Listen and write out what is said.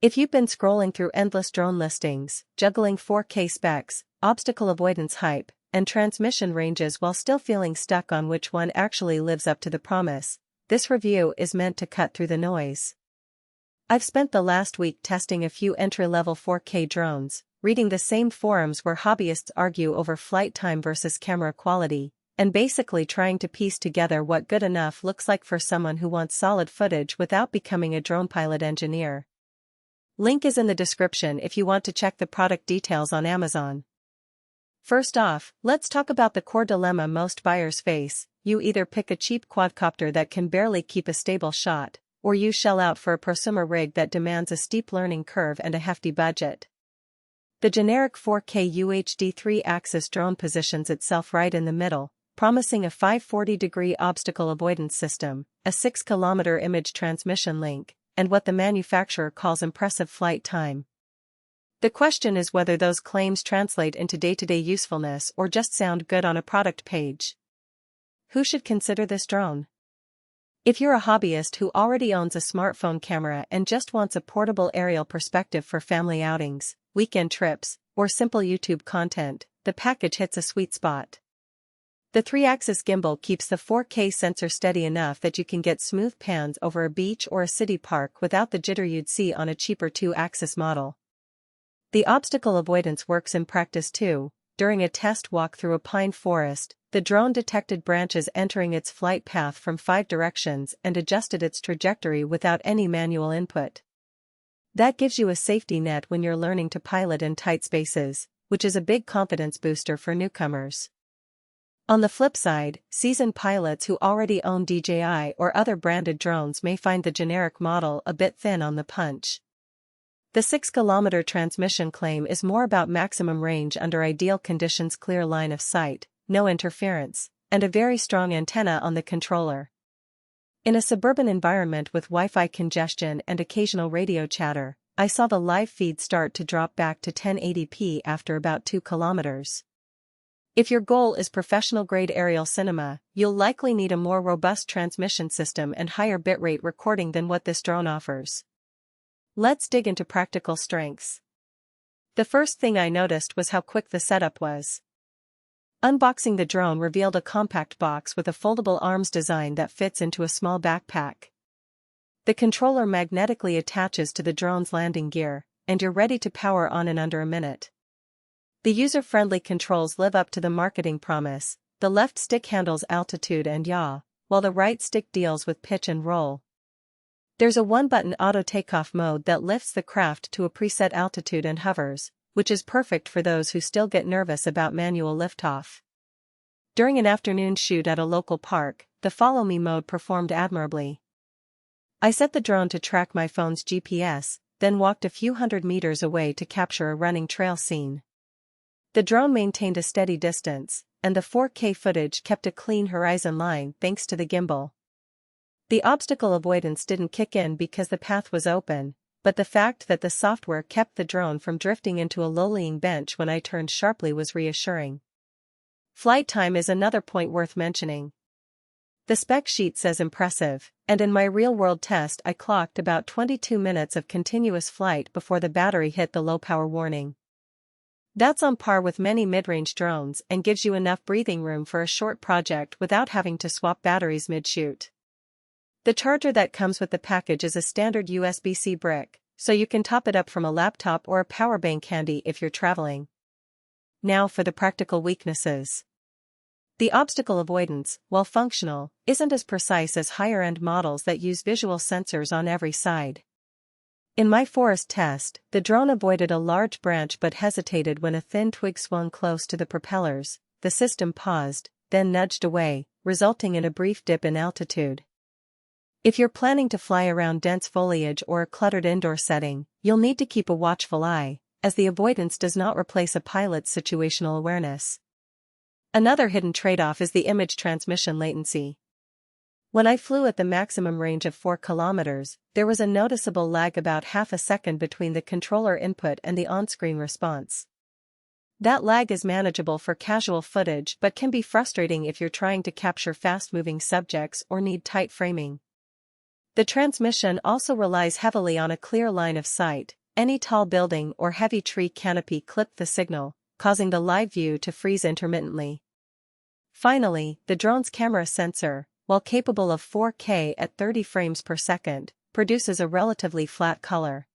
If you've been scrolling through endless drone listings, juggling 4K specs, obstacle avoidance hype, and transmission ranges while still feeling stuck on which one actually lives up to the promise, this review is meant to cut through the noise. I've spent the last week testing a few entry-level 4K drones, reading the same forums where hobbyists argue over flight time versus camera quality, and basically trying to piece together what good enough looks like for someone who wants solid footage without becoming a drone pilot engineer. Link is in the description if you want to check the product details on Amazon. First off, let's talk about the core dilemma most buyers face. You either pick a cheap quadcopter that can barely keep a stable shot, or you shell out for a prosumer rig that demands a steep learning curve and a hefty budget. The generic 4K UHD 3-axis drone positions itself right in the middle, promising a 540-degree obstacle avoidance system, a 6-kilometer image transmission link, and what the manufacturer calls impressive flight time. The question is whether those claims translate into day-to-day usefulness or just sound good on a product page. Who should consider this drone? If you're a hobbyist who already owns a smartphone camera and just wants a portable aerial perspective for family outings, weekend trips, or simple YouTube content, the package hits a sweet spot. The 3-axis gimbal keeps the 4K sensor steady enough that you can get smooth pans over a beach or a city park without the jitter you'd see on a cheaper 2-axis model. The obstacle avoidance works in practice too. During a test walk through a pine forest, the drone detected branches entering its flight path from 5 directions and adjusted its trajectory without any manual input. That gives you a safety net when you're learning to pilot in tight spaces, which is a big confidence booster for newcomers. On the flip side, seasoned pilots who already own DJI or other branded drones may find the generic model a bit thin on the punch. The 6-kilometer transmission claim is more about maximum range under ideal conditions, clear line of sight, no interference, and a very strong antenna on the controller. In a suburban environment with Wi-Fi congestion and occasional radio chatter, I saw the live feed start to drop back to 1080p after about 2 kilometers. If your goal is professional-grade aerial cinema, you'll likely need a more robust transmission system and higher bitrate recording than what this drone offers. Let's dig into practical strengths. The first thing I noticed was how quick the setup was. Unboxing the drone revealed a compact box with a foldable arms design that fits into a small backpack. The controller magnetically attaches to the drone's landing gear, and you're ready to power on in under a minute. The user-friendly controls live up to the marketing promise. The left stick handles altitude and yaw, while the right stick deals with pitch and roll. There's a one-button auto takeoff mode that lifts the craft to a preset altitude and hovers, which is perfect for those who still get nervous about manual liftoff. During an afternoon shoot at a local park, the Follow Me mode performed admirably. I set the drone to track my phone's GPS, then walked a few hundred meters away to capture a running trail scene. The drone maintained a steady distance, and the 4K footage kept a clean horizon line thanks to the gimbal. The obstacle avoidance didn't kick in because the path was open, but the fact that the software kept the drone from drifting into a low-lying bench when I turned sharply was reassuring. Flight time is another point worth mentioning. The spec sheet says impressive, and in my real-world test I clocked about 22 minutes of continuous flight before the battery hit the low-power warning. That's on par with many mid-range drones and gives you enough breathing room for a short project without having to swap batteries mid-shoot. The charger that comes with the package is a standard USB-C brick, so you can top it up from a laptop or a power bank handy if you're traveling. Now for the practical weaknesses. The obstacle avoidance, while functional, isn't as precise as higher-end models that use visual sensors on every side. In my forest test, the drone avoided a large branch but hesitated when a thin twig swung close to the propellers. The system paused, then nudged away, resulting in a brief dip in altitude. If you're planning to fly around dense foliage or a cluttered indoor setting, you'll need to keep a watchful eye, as the avoidance does not replace a pilot's situational awareness. Another hidden trade-off is the image transmission latency. When I flew at the maximum range of 4 kilometers, there was a noticeable lag about half a second between the controller input and the on-screen response. That lag is manageable for casual footage but can be frustrating if you're trying to capture fast-moving subjects or need tight framing. The transmission also relies heavily on a clear line of sight. Any tall building or heavy tree canopy clipped the signal, causing the live view to freeze intermittently. Finally, the drone's camera sensor, while capable of 4K at 30 frames per second, produces a relatively flat color.